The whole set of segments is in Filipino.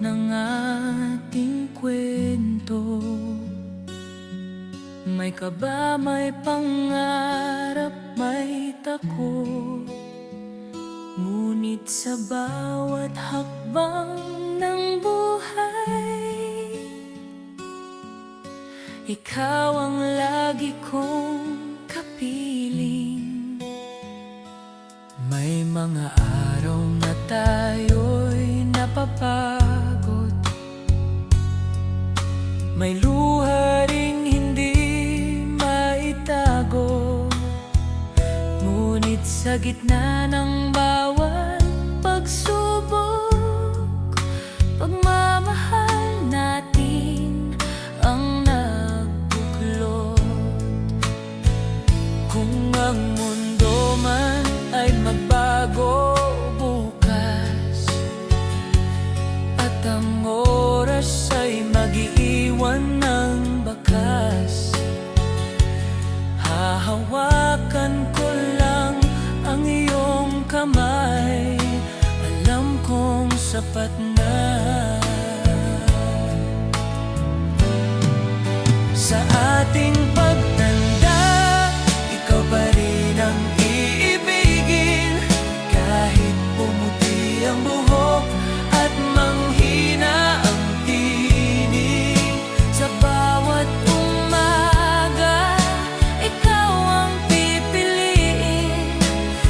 ng ating kwento. May kaba, may pangarap, may takot, ngunit sa bawat hakbang ng buhay, ikaw ang lagi kong kapiling. May mga araw na tayo'y napapagod, may luha ring hindi maitago, ngunit sa gitna ng bawat pagsubok, pagmamahal natin ang nagbuklod. Kung ang mundo man ay magbago bukas, at ang oras ay mag-iiwan ng bakas, hahawakan ko lang ang iyong kamay, alam kong sapat na. Sa ating pagtanda, ikaw pa rin ang iibigin, kahit pumuti ang buhok at manghina ang tinig. Sa bawat umaga, ikaw ang pipiliin,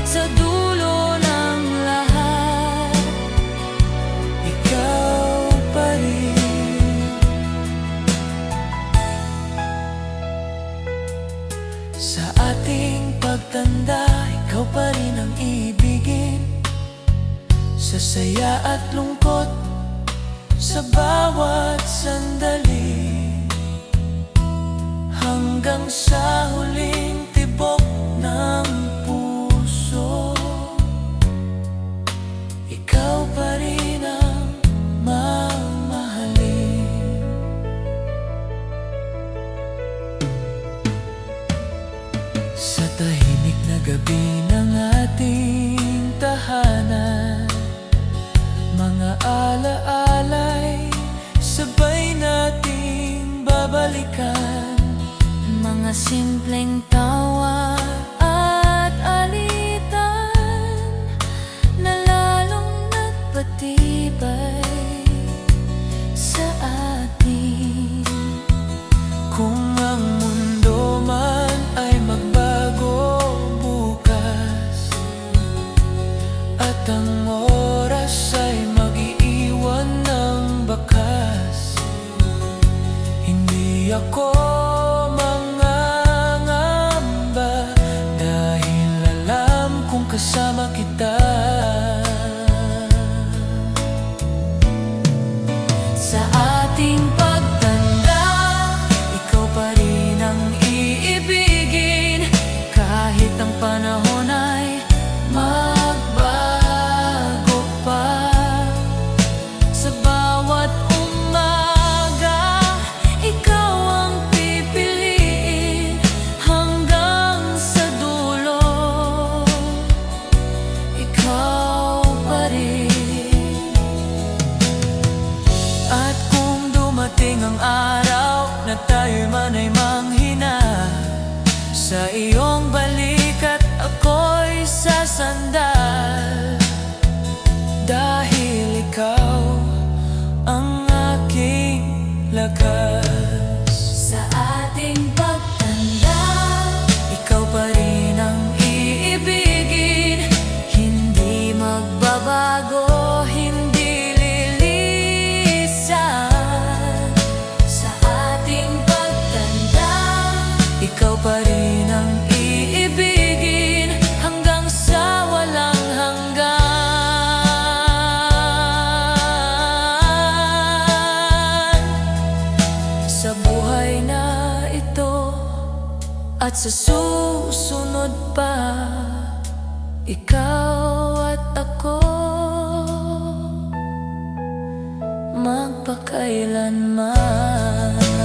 sa dulo ng lahat, ikaw pa rin. Sa ating pagtanda, ikaw pa rin ang ibigin, sa saya at lungkot, sa bawat sandali, hanggang sa huling tibok ng puso, ikaw pa rin ang mamahalin. Sa tahimik na gabi ng ating tahanan, mga alaala'y sabay nating babalikan, mga simpleng tawa at alitan na lalong nagpatibay sa atin. Kung ang mundo man ay magbago bukas, at ang oras ay mag-iiwan ng bakas, hindi ako mangangamba, dahil alam kong kasama kita. Sa ating pagtanda, ikaw pa rin ang iibigin, kahit ang panahon ay magbago pa. Sa bawat umaga, ikaw ang pipiliin, hanggang sa dulo, ikaw pa rin. At kung dumating ang araw na tayo'y manay manghina, sa iyong balikat ako'y sasandal, dahil ikaw ang aking lakas. Sa ating pagtanda, ikaw pa rin ang iibigin, hindi magbabago, hindi lilisan. Sa ating pagtanda, ikaw pa rin ang iibigin, hanggang sa walang hanggan. Sa buhay na ito at sa susunod pa, ikaw at ako magpakailanman.